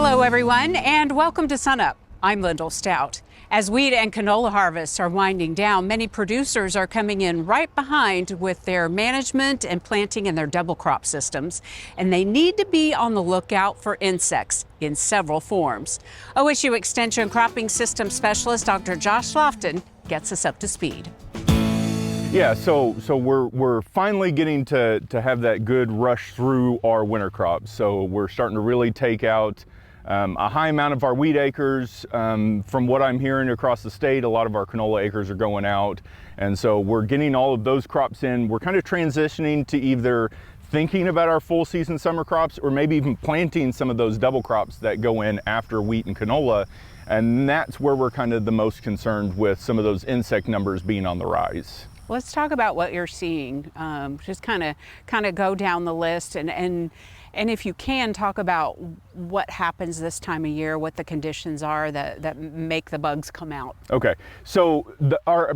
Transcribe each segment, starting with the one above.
Hello everyone and welcome to Sunup. I'm Lyndall Stout. As wheat and canola harvests are winding down, many producers are coming in right behind with their management and planting and their double crop systems, and they need to be on the lookout for insects in several forms. OSU Extension Cropping System Specialist Dr. Josh Lofton gets us up to speed. Yeah, so we're finally getting to have that good rush through our winter crops. So we're starting to really take out a high amount of our wheat acres. From what I'm hearing across the state, a lot of our canola acres are going out. And so we're getting all of those crops in. We're kind of transitioning to either thinking about our full season summer crops or maybe even planting some of those double crops that go in after wheat and canola. And that's where we're kind of the most concerned with some of those insect numbers being on the rise. Let's talk about what you're seeing. Just kind of go down the list and if you can, talk about what happens this time of year, what the conditions are that make the bugs come out. Okay, so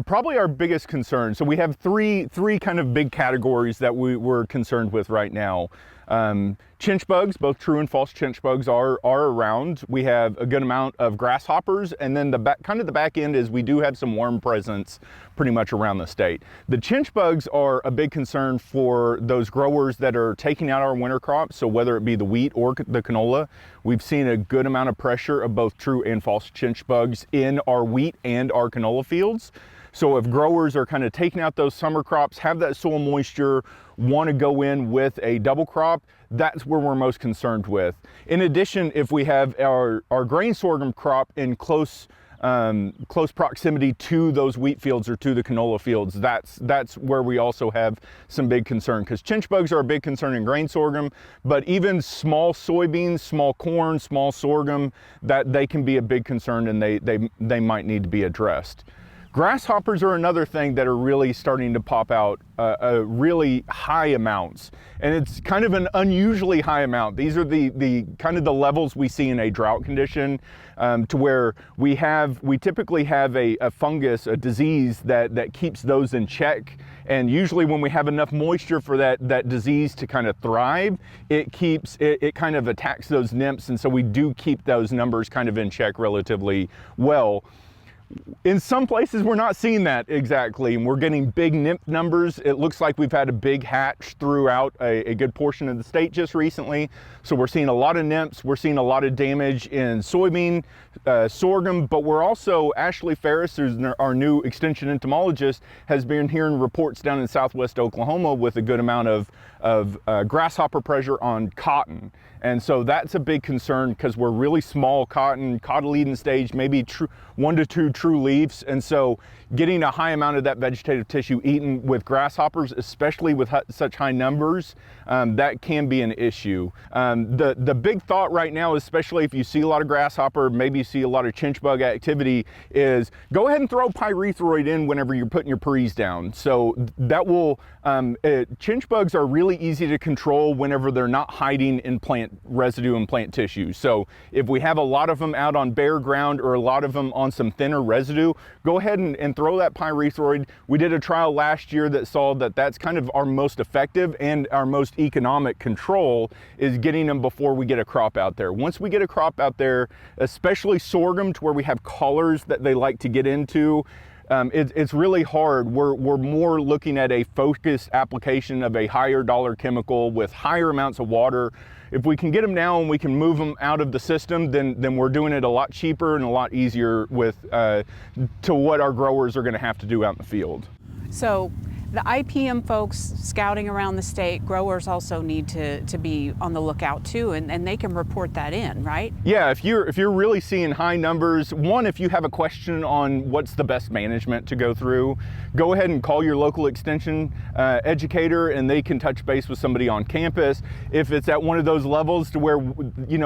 probably our biggest concern, so we have three kind of big categories that we're concerned with right now. Chinch bugs, both true and false chinch bugs are around. We have a good amount of grasshoppers, and then the back end is we do have some worm presence pretty much around the state. The chinch bugs are a big concern for those growers that are taking out our winter crops. So whether it be the wheat or the canola, we've seen a good amount of pressure of both true and false chinch bugs in our wheat and our canola fields. So if growers are kind of taking out those summer crops, have that soil moisture, want to go in with a double crop, that's where we're most concerned with. In addition, if we have our grain sorghum crop in close proximity to those wheat fields or to the canola fields, that's where we also have some big concern, because chinch bugs are a big concern in grain sorghum, but even small soybeans, small corn, small sorghum, that they can be a big concern, and they might need to be addressed. Grasshoppers are another thing that are really starting to pop out really high amounts, and it's kind of an unusually high amount. These are the kind of the levels we see in a drought condition, to where we typically have a fungus, a disease that keeps those in check. And usually when we have enough moisture for that disease to kind of thrive, it kind of attacks those nymphs, and so we do keep those numbers kind of in check relatively well. In some places, we're not seeing that exactly, and we're getting big nymph numbers. It looks like we've had a big hatch throughout a good portion of the state just recently. So we're seeing a lot of nymphs. We're seeing a lot of damage in soybean, sorghum, but we're also, Ashley Ferris, who's our new extension entomologist, has been hearing reports down in southwest Oklahoma with a good amount of grasshopper pressure on cotton. And so that's a big concern, because we're really small cotton, cotyledon stage, maybe 1 to 2 true leaves. And so getting a high amount of that vegetative tissue eaten with grasshoppers, especially with such high numbers, that can be an issue. The big thought right now, especially if you see a lot of grasshopper, maybe you see a lot of chinch bug activity, is go ahead and throw pyrethroid in whenever you're putting your pre's down. So that will, chinch bugs are really easy to control whenever they're not hiding in plant residue and plant tissue. So if we have a lot of them out on bare ground or a lot of them on some thinner residue, go ahead and throw that pyrethroid. We did a trial last year that saw that that's kind of our most effective and our most economic control, is getting them before we get a crop out there. Once we get a crop out there, especially sorghum, to where we have collars that they like to get into, it's really hard. We're more looking at a focused application of a higher dollar chemical with higher amounts of water. If we can get them now and we can move them out of the system, then we're doing it a lot cheaper and a lot easier with to what our growers are going to have to do out in the field. So the IPM folks scouting around the state, growers also need to be on the lookout too, and they can report that in, right? Yeah, if you're really seeing high numbers, if you have a question on what's the best management to go through, go ahead and call your local extension educator, and they can touch base with somebody on campus. If it's at one of those levels to where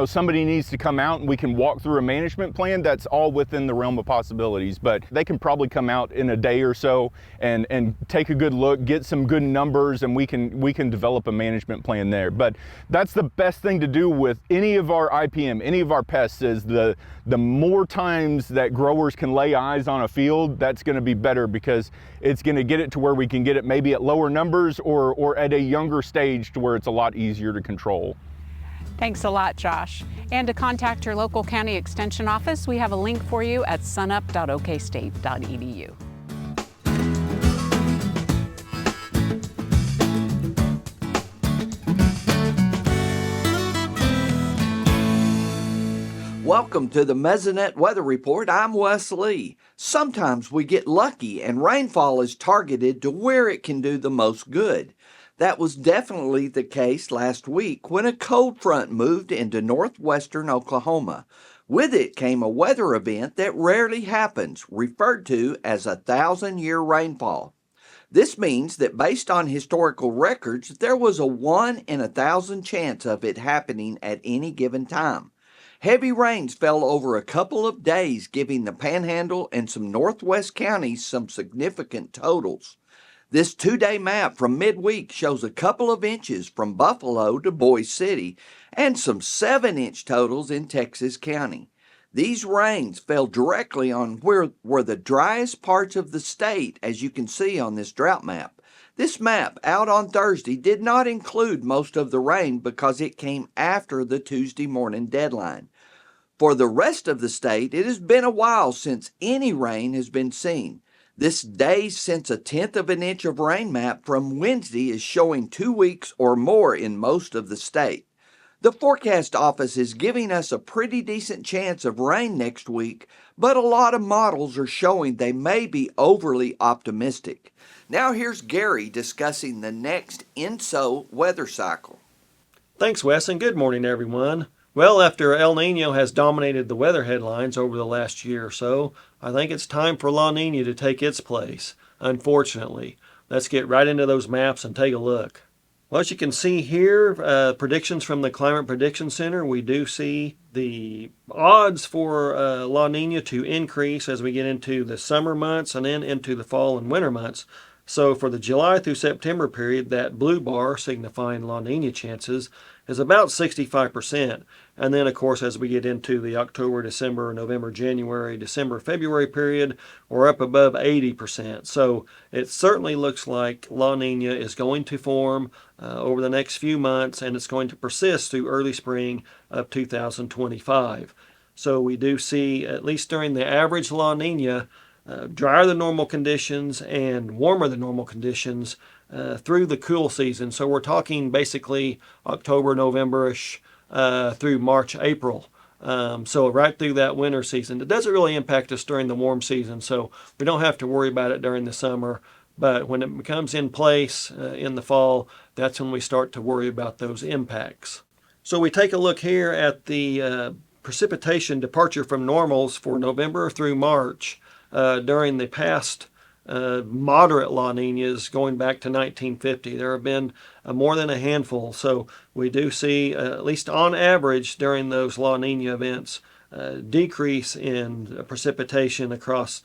somebody needs to come out and we can walk through a management plan, that's all within the realm of possibilities. But they can probably come out in a day or so and take a good look, get some good numbers, and we can develop a management plan there. But that's the best thing to do with any of our IPM, any of our pests, is the more times that growers can lay eyes on a field, that's going to be better, because it's going to get it to where we can get it maybe at lower numbers or at a younger stage to where it's a lot easier to control. Thanks a lot, Josh. And to contact your local county extension office, we have a link for you at sunup.okstate.edu. Welcome to the Mesonet Weather Report. I'm Wes Lee. Sometimes we get lucky and rainfall is targeted to where it can do the most good. That was definitely the case last week when a cold front moved into northwestern Oklahoma. With it came a weather event that rarely happens, referred to as a 1,000-year rainfall. This means that based on historical records, there was a 1 in 1,000 chance of it happening at any given time. Heavy rains fell over a couple of days, giving the Panhandle and some northwest counties some significant totals. This 2-day map from midweek shows a couple of inches from Buffalo to Boise City and some 7-inch totals in Texas County. These rains fell directly on where were the driest parts of the state, as you can see on this drought map. This map out on Thursday did not include most of the rain because it came after the Tuesday morning deadline. For the rest of the state, it has been a while since any rain has been seen. This days since a 1/10 of an inch of rain map from Wednesday is showing 2 weeks or more in most of the state. The forecast office is giving us a pretty decent chance of rain next week, but a lot of models are showing they may be overly optimistic. Now here's Gary discussing the next ENSO weather cycle. Thanks, Wes, and good morning, everyone. Well, after El Nino has dominated the weather headlines over the last year or so, I think it's time for La Nina to take its place, unfortunately. Let's get right into those maps and take a look. Well, as you can see here, predictions from the Climate Prediction Center, we do see the odds for La Nina to increase as we get into the summer months and then into the fall and winter months. So for the July through September period, that blue bar signifying La Nina chances is about 65%. And then, of course, as we get into the October, December, November, January, December, February period, we're up above 80%. So it certainly looks like La Nina is going to form over the next few months, and it's going to persist through early spring of 2025. So we do see, at least during the average La Nina, drier than normal conditions and warmer than normal conditions through the cool season. So we're talking basically October, November-ish through March, April. So right through that winter season. It doesn't really impact us during the warm season, so we don't have to worry about it during the summer. But when it becomes in place in the fall, that's when we start to worry about those impacts. So we take a look here at the precipitation departure from normals for November through March. During the past moderate La Ninas going back to 1950. There have been more than a handful, so we do see, at least on average during those La Nina events, decrease in precipitation across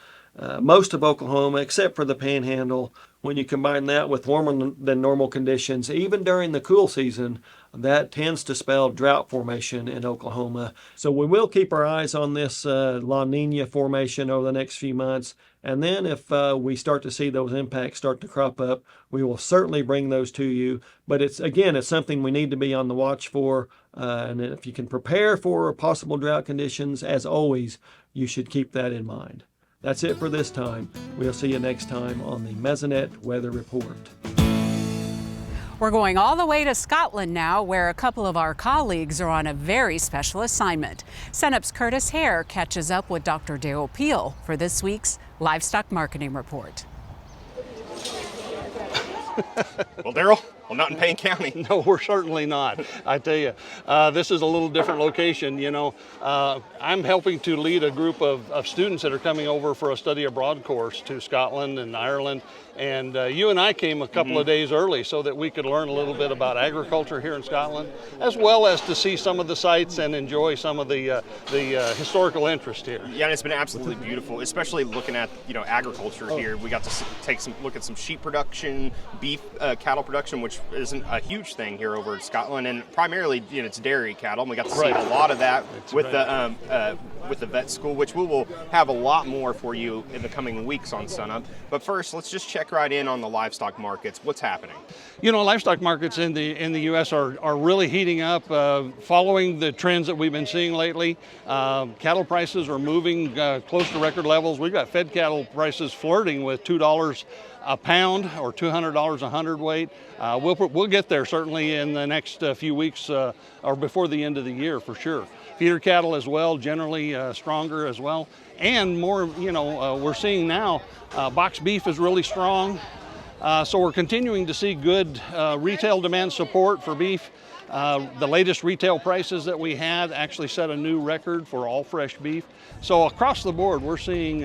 most of Oklahoma except for the Panhandle. When you combine that with warmer than normal conditions, even during the cool season, that tends to spell drought formation in Oklahoma. So we will keep our eyes on this La Nina formation over the next few months. And then if we start to see those impacts start to crop up, we will certainly bring those to you. But it's something we need to be on the watch for. And if you can prepare for possible drought conditions, as always, you should keep that in mind. That's it for this time. We'll see you next time on the Mesonet Weather Report. We're going all the way to Scotland now, where a couple of our colleagues are on a very special assignment. SUNUP'S Kurtis catches up with Dr. Derrell for this week's Livestock Marketing Report. Well, Derrell, well, not in Payne County. No, we're certainly not. I tell you, this is a little different location. You know, I'm helping to lead a group of students that are coming over for a study abroad course to Scotland and Ireland. And you and I came a couple of days early so that we could learn a little bit about agriculture here in Scotland, as well as to see some of the sites and enjoy some of the historical interest here. Yeah, and it's been absolutely beautiful, especially looking at agriculture here. We got to look at some sheep production, beef cattle production, which isn't a huge thing here over in Scotland, and primarily, it's dairy cattle. And we got to see a lot of that with the vet school, which we will have a lot more for you in the coming weeks on SUNUP. But first, let's just check right in on the livestock markets. What's happening? Livestock markets in the U.S. are really heating up, following the trends that we've been seeing lately. Cattle prices are moving close to record levels. We've got fed cattle prices flirting with $2 a pound or $200 a hundredweight. We'll get there certainly in the next few weeks or before the end of the year for sure. Feeder cattle as well, generally stronger as well. And more, we're seeing now box beef is really strong. So we're continuing to see good retail demand support for beef. The latest retail prices that we had actually set a new record for all fresh beef. So across the board, we're seeing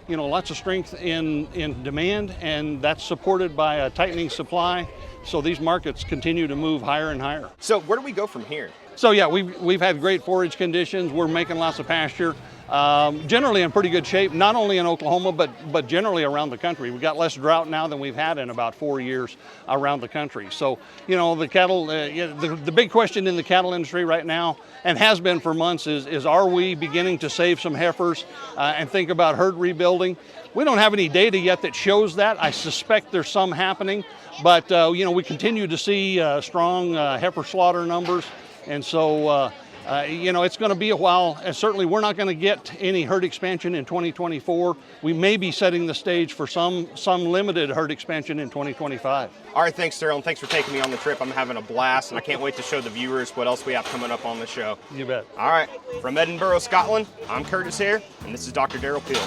lots of strength in demand, and that's supported by a tightening supply. So these markets continue to move higher and higher. So where do we go from here? So yeah, we've had great forage conditions. We're making lots of pasture. Generally in pretty good shape, not only in Oklahoma, but generally around the country. We've got less drought now than we've had in about 4 years around the country. So, the cattle, the big question in the cattle industry right now, and has been for months, is are we beginning to save some heifers and think about herd rebuilding? We don't have any data yet that shows that. I suspect there's some happening, but we continue to see strong heifer slaughter numbers. And so, it's going to be a while. And certainly, we're not going to get any herd expansion in 2024. We may be setting the stage for some limited herd expansion in 2025. All right, thanks, Derrell, and thanks for taking me on the trip. I'm having a blast, and I can't wait to show the viewers what else we have coming up on the show. You bet. All right, from Edinburgh, Scotland, I'm Kurtis here, and this is Dr. Derrell Peel.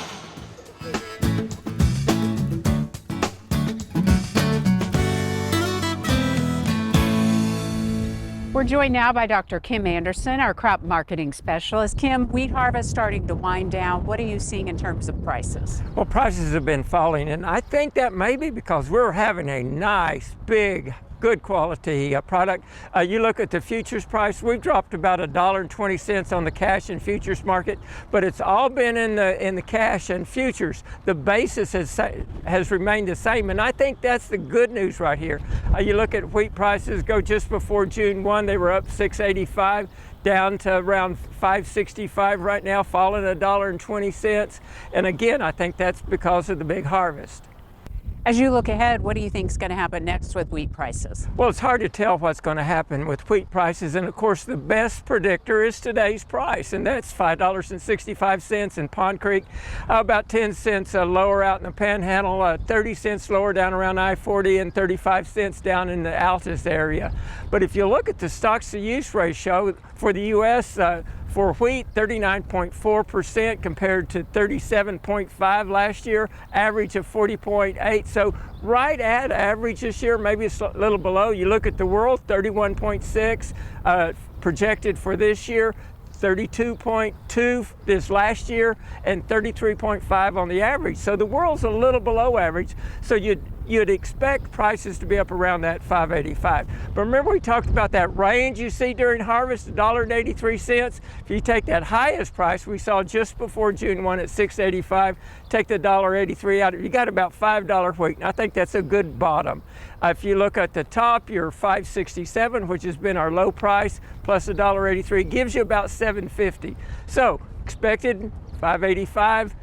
We're joined now by Dr. Kim Anderson, our crop marketing specialist. Kim, wheat harvest starting to wind down. What are you seeing in terms of prices? Well, prices have been falling, and I think that may be because we're having a nice, big, good quality product. You look at the futures price, we've dropped about $1.20 on the cash and futures market, but it's all been in the cash and futures. The basis has remained the same, and I think that's the good news right here. You look at wheat prices go just before June 1, they were up $6.85. Down to around $5.65 right now, falling $1.20. And again, I think that's because of the big harvest. As you look ahead, what do you think is going to happen next with wheat prices? Well, it's hard to tell what's going to happen with wheat prices, and of course the best predictor is today's price, and that's $5.65 in Pond Creek, about 10 cents lower out in the Panhandle, 30 cents lower down around I-40, and 35 cents down in the Altus area. But if you look at the stocks-to-use ratio for the U.S., for wheat, 39.4% compared to 37.5 last year, average of 40.8. So right at average this year, maybe it's a little below. You look at the world, 31.6 projected for this year, 32.2 this last year, and 33.5 on the average. So the world's a little below average. So you'd expect prices to be up around that $5.85. But remember we talked about that range you see during harvest, $1.83. If you take that highest price we saw just before June 1 at $6.85, take the $1.83 out, you got about $5 wheat. And I think that's a good bottom. If you look at the top, your $5.67, which has been our low price, plus $1.83, gives you about $7.50. So expected $5.85,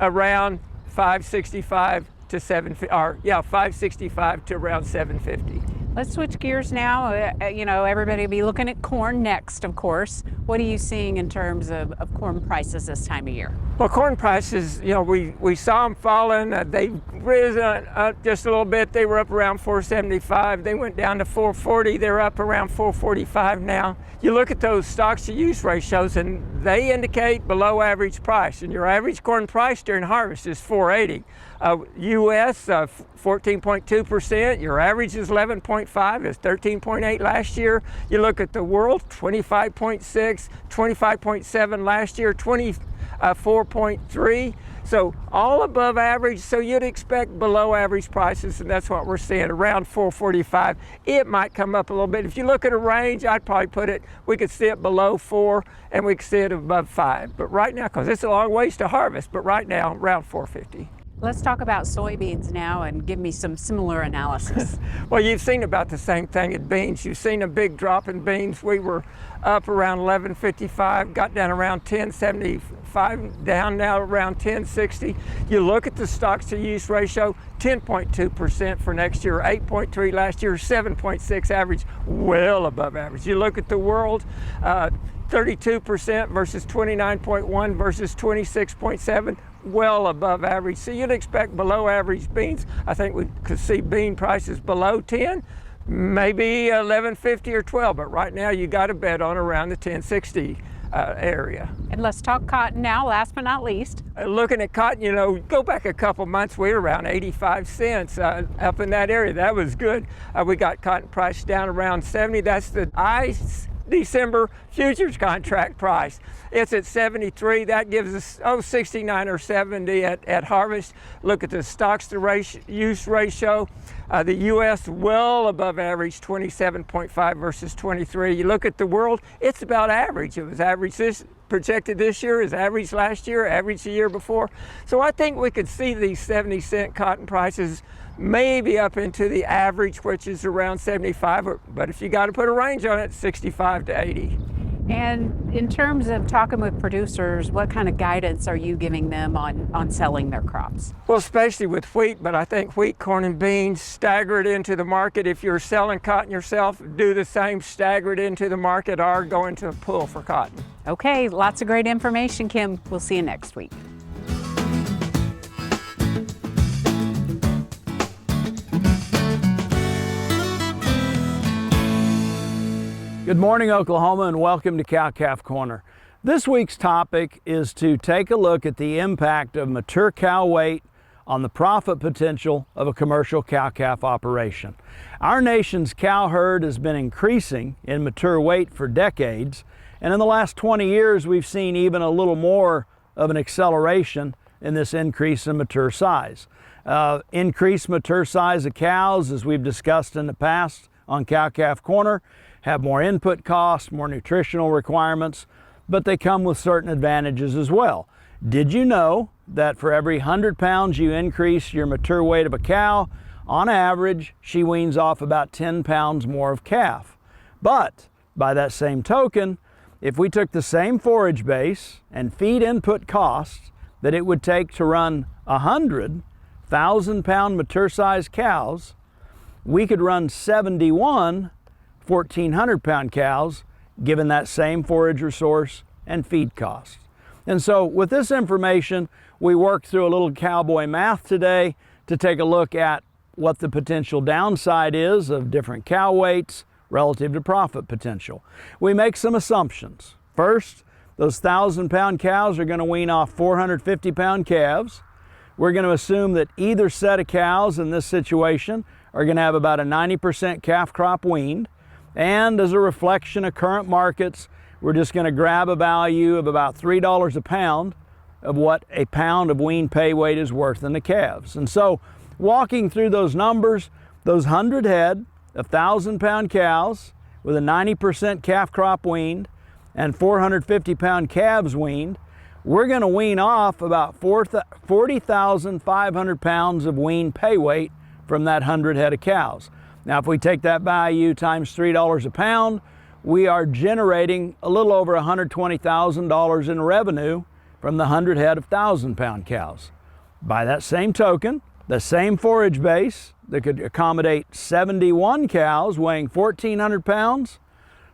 around $5.65 to $5.65 to around $7.50. Let's switch gears now. Everybody will be looking at corn next, of course. What are you seeing in terms of corn prices this time of year? Well, corn prices, we saw them falling. They've risen up just a little bit. They were up around $4.75. They went down to $4.40. They're up around $4.45 now. You look at those stocks-to-use ratios, and they indicate below average price. And your average corn price during harvest is $4.80. U.S. 14.2%. Your average is 11.5. It's 13.8 last year. You look at the world, 25.6, 25.7 last year, 24.3. So all above average. So you'd expect below average prices, and that's what we're seeing around $4.45. It might come up a little bit. If you look at a range, I'd probably put it, we could see it below 4 and we could see it above 5. But right now, because it's a long ways to harvest, but right now around $4.50. Let's talk about soybeans now and give me some similar analysis. Well, you've seen about the same thing in beans. You've seen a big drop in beans. We were up around 11.55, got down around 10.75, down now around 10.60. You look at the stocks to use ratio, 10.2% for next year, 8.3 last year, 7.6 average, well above average. You look at the world, 32% versus 29.1 versus 26.7, well above average. So you'd expect below average beans. I think we could see bean prices below 10, maybe 11.50 or 12, but right now you got to bet on around the 10.60 area. And let's talk cotton now, last but not least. Looking at cotton, you know, go back a couple months, we were around 85 cents up in that area. That was good. We got cotton price down around 70. That's the December futures contract price. It's at 73. That gives us 69 or 70 at harvest. Look at the stocks to use ratio. The U.S. well above average, 27.5 versus 23. You look at the world, it's about average. It was average projected this year, is average last year, average the year before. So I think we could see these 70-cent cotton prices maybe up into the average, which is around 75, but if you got to put a range on it, 65 to 80. And in terms of talking with producers, what kind of guidance are you giving them on selling their crops? Well, especially with wheat, but I think wheat, corn, and beans, stagger it into the market. If you're selling cotton yourself, do the same, stagger it into the market or go into a pool for cotton. Okay, lots of great information, Kim. We'll see you next week. Good morning, Oklahoma, and welcome to Cowf Corner. This week's topic is to take a look at the impact of mature cow weight on the profit potential of a commercial cow-calf operation. Our nation's cow herd has been increasing in mature weight for decades, and in the last 20 years, we've seen even a little more of an acceleration in this increase in mature size. Increased mature size of cows, as we've discussed in the past on Cowf Corner, have more input costs, more nutritional requirements, but they come with certain advantages as well. Did you know that for every 100 pounds you increase your mature weight of a cow, on average, she weans off about 10 pounds more of calf? But by that same token, if we took the same forage base and feed input costs that it would take to run 100,000-pound mature-sized cows, we could run 71 1,400-pound cows given that same forage resource and feed costs. And so with this information, we worked through a little cowboy math today to take a look at what the potential downside is of different cow weights relative to profit potential. We make some assumptions. First, those 1,000-pound cows are going to wean off 450-pound calves. We're going to assume that either set of cows in this situation are going to have about a 90% calf crop weaned. And as a reflection of current markets, we're just going to grab a value of about $3 a pound of what a pound of weaned pay weight is worth in the calves. And so walking through those numbers, those 100 head of 1,000-pound cows with a 90% calf crop weaned and 450-pound calves weaned, we're going to wean off about 40,500 pounds of weaned pay weight from that 100 head of cows. Now, if we take that value times $3 a pound, we are generating a little over $120,000 in revenue from the 100 head of 1,000-pound cows. By that same token, the same forage base that could accommodate 71 cows weighing 1,400 pounds,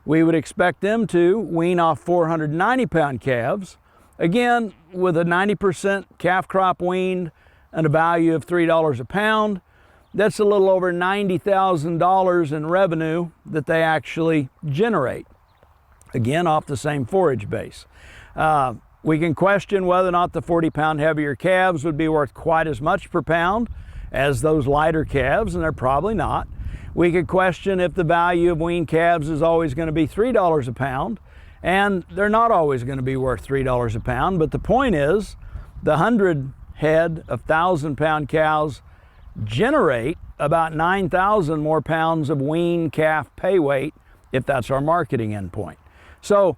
we would expect them to wean off 490-pound calves, again with a 90% calf crop weaned and a value of $3 a pound. That's a little over $90,000 in revenue that they actually generate, again off the same forage base. We can question whether or not the 40-pound heavier calves would be worth quite as much per pound as those lighter calves, and they're probably not. We could question if the value of weaned calves is always going to be $3 a pound, and they're not always going to be worth $3 a pound. But the point is, the 100 head of 1,000-pound cows generate about 9,000 more pounds of weaned calf pay weight if that's our marketing endpoint. So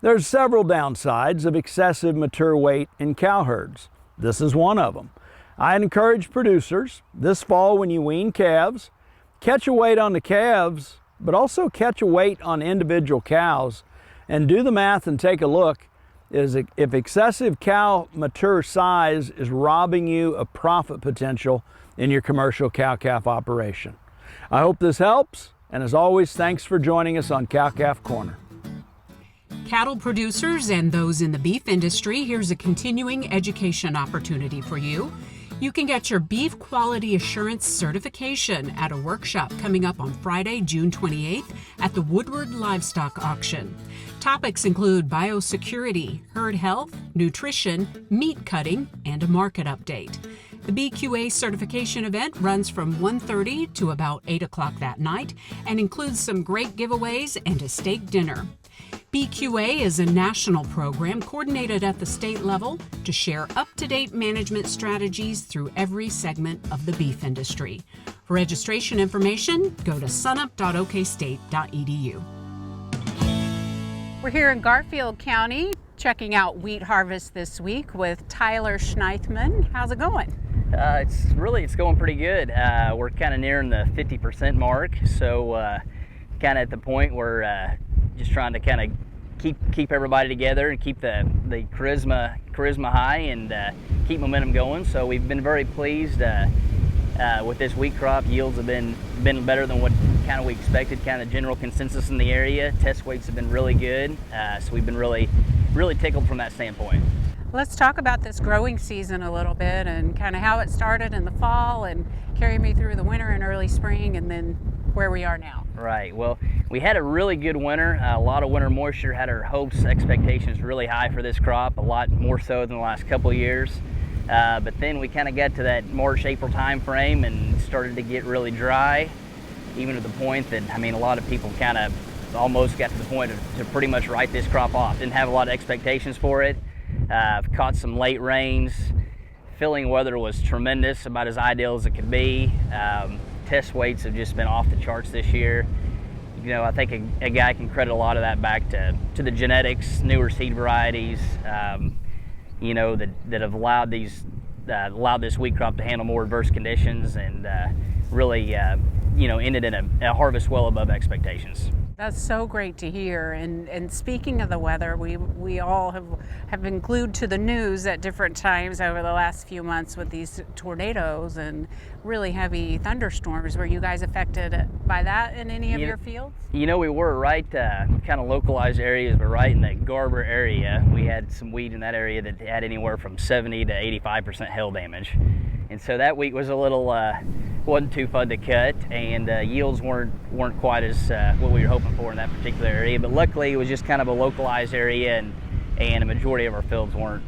there's several downsides of excessive mature weight in cow herds. This is one of them. I'd encourage producers this fall when you wean calves, catch a weight on the calves, but also catch a weight on individual cows and do the math and take a look. If excessive cow mature size is robbing you of profit potential in your commercial cow-calf operation. I hope this helps, and as always, thanks for joining us on Cowf Corner. Cattle producers and those in the beef industry, here's a continuing education opportunity for you. You can get your beef quality assurance certification at a workshop coming up on Friday, June 28th at the Woodward Livestock Auction. Topics include biosecurity, herd health, nutrition, meat cutting, and a market update. The BQA certification event runs from 1:30 to about 8 o'clock that night and includes some great giveaways and a steak dinner. BQA is a national program coordinated at the state level to share up-to-date management strategies through every segment of the beef industry. For registration information, go to sunup.okstate.edu. We're here in Garfield County checking out wheat harvest this week with Tyler Schneithman. How's it going? It's going pretty good. We're kind of nearing the 50% mark, so kind of at the point where just trying to kind of keep everybody together and keep the charisma high and keep momentum going. So we've been very pleased with this wheat crop. Yields have been better than what kind of we expected. Kind of general consensus in the area. Test weights have been really good. So we've been really tickled from that standpoint. Let's talk about this growing season a little bit and kind of how it started in the fall and carry me through the winter and early spring and then where we are now. Right. Well, we had a really good winter. A lot of winter moisture, had our hopes, expectations really high for this crop, a lot more so than the last couple of years. But then we kind of got to that March, April time frame and started to get really dry, even to the point that, a lot of people kind of almost got to the point to pretty much write this crop off. Didn't have a lot of expectations for it. Caught some late rains. Filling weather was tremendous, about as ideal as it could be. Test weights have just been off the charts this year. I think a guy can credit a lot of that back to the genetics, newer seed varieties, that have allowed this wheat crop to handle more adverse conditions and really, ended in a harvest well above expectations. That's so great to hear. And speaking of the weather, we all have been glued to the news at different times over the last few months with these tornadoes and really heavy thunderstorms. Were you guys affected by that in any of your fields? We were right, kind of localized areas, but right in the Garber area. We had some wheat in that area that had anywhere from 70 to 85% hail damage. And so that wheat was a little, wasn't too fun to cut, and yields weren't quite as what we were hoping for in that particular area. But luckily, it was just kind of a localized area, and a majority of our fields weren't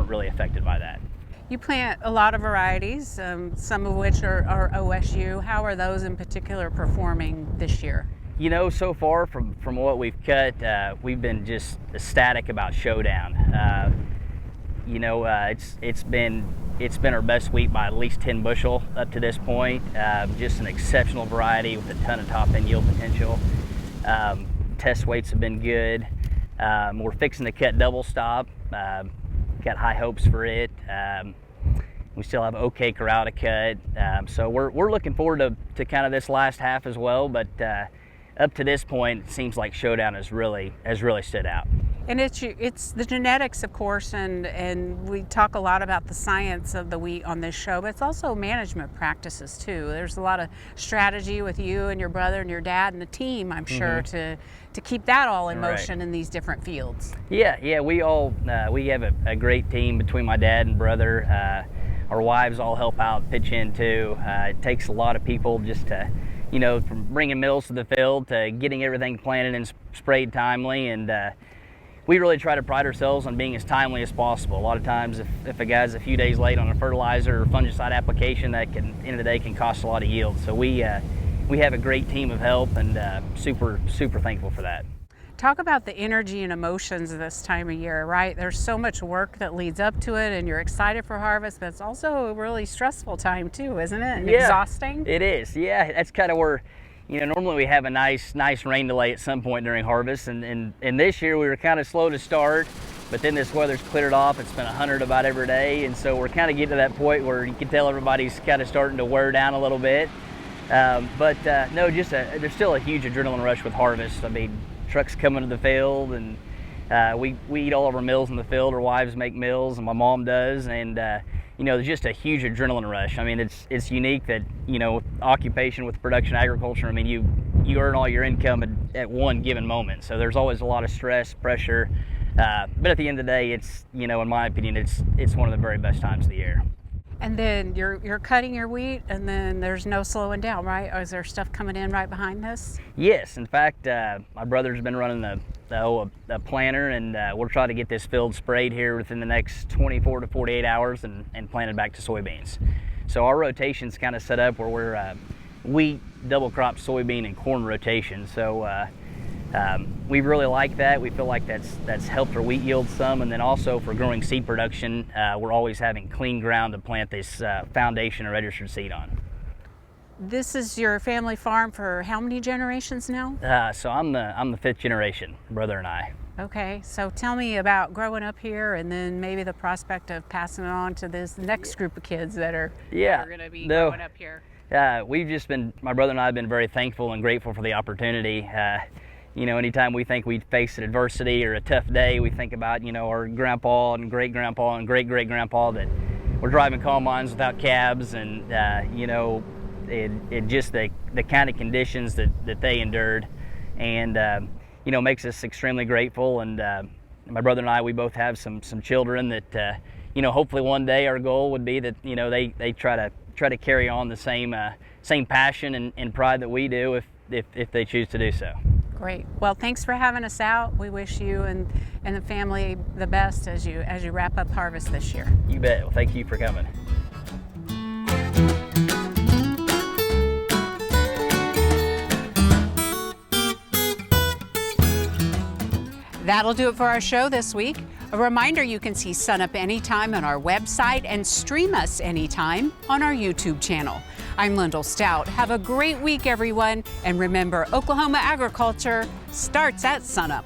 really affected by that. You plant a lot of varieties, some of which are OSU. How are those in particular performing this year? So far from what we've cut, we've been just ecstatic about Showdown. It's been our best wheat by at least 10 bushel up to this point. Just an exceptional variety with a ton of top end yield potential. Test weights have been good. We're fixing to cut double stop. Got high hopes for it. We still have okay corral to cut. So we're looking forward to kind of this last half as well. But up to this point, it seems like Showdown has really stood out. And it's the genetics, of course, and we talk a lot about the science of the wheat on this show, but it's also management practices too. There's a lot of strategy with you and your brother and your dad and the team, I'm sure, to keep that all in motion in these different fields. Yeah, we have a great team between my dad and brother. Our wives all help out, pitch in too. It takes a lot of people just to, from bringing mills to the field to getting everything planted and sprayed timely, and we really try to pride ourselves on being as timely as possible. A lot of times if a guy's a few days late on a fertilizer or fungicide application, that can, at the end of the day, can cost a lot of yield. So we have a great team of help, and super thankful for that. Talk about the energy and emotions of this time of year, right? There's so much work that leads up to it, and you're excited for harvest, but it's also a really stressful time too, isn't it? And exhausting? It is, yeah. That's kind of where, normally we have a nice rain delay at some point during harvest, and this year we were kind of slow to start. But then this weather's cleared off. It's been 100 about every day, and so we're kind of getting to that point where you can tell everybody's kind of starting to wear down a little bit. No, there's still a huge adrenaline rush with harvest. I mean, trucks coming to the field, and we eat all of our meals in the field. Our wives make meals, and my mom does, and you know, there's just a huge adrenaline rush. I mean, it's unique that, you know, occupation with production agriculture, I mean, you earn all your income at one given moment. So there's always a lot of stress, pressure, but at the end of the day, it's, you know, in my opinion, it's one of the very best times of the year. And then you're cutting your wheat, and then there's no slowing down, right? Or is there stuff coming in right behind this? Yes, in fact, my brother's been running a planter, and we'll try to get this field sprayed here within the next 24 to 48 hours and planted back to soybeans. So our rotation's kind of set up where we're wheat, double crop, soybean, and corn rotation. So we really like that. We feel like that's helped our wheat yield some, and then also for growing seed production, we're always having clean ground to plant this foundation or registered seed on. This is your family farm for how many generations now? So I'm the fifth generation, brother and I. Okay, so tell me about growing up here, and then maybe the prospect of passing it on to this next group of kids that are going to be growing up here. My brother and I have been very thankful and grateful for the opportunity. You know, anytime we think we face an adversity or a tough day, we think about, you know, our grandpa and great-grandpa and great-great-grandpa that were driving combines without cabs, and, you know, it just the kind of conditions that they endured, and, you know, makes us extremely grateful. And my brother and I, we both have some children that, you know, hopefully one day our goal would be that, you know, they try to carry on the same passion and pride that we do if they choose to do so. Great. Well, thanks for having us out. We wish you and the family the best as you wrap up harvest this year. You bet. Well, thank you for coming. That'll do it for our show this week. A reminder, you can see SUNUP anytime on our website and stream us anytime on our YouTube channel. I'm Lyndall Stout. Have a great week, everyone. And remember, Oklahoma agriculture starts at SUNUP.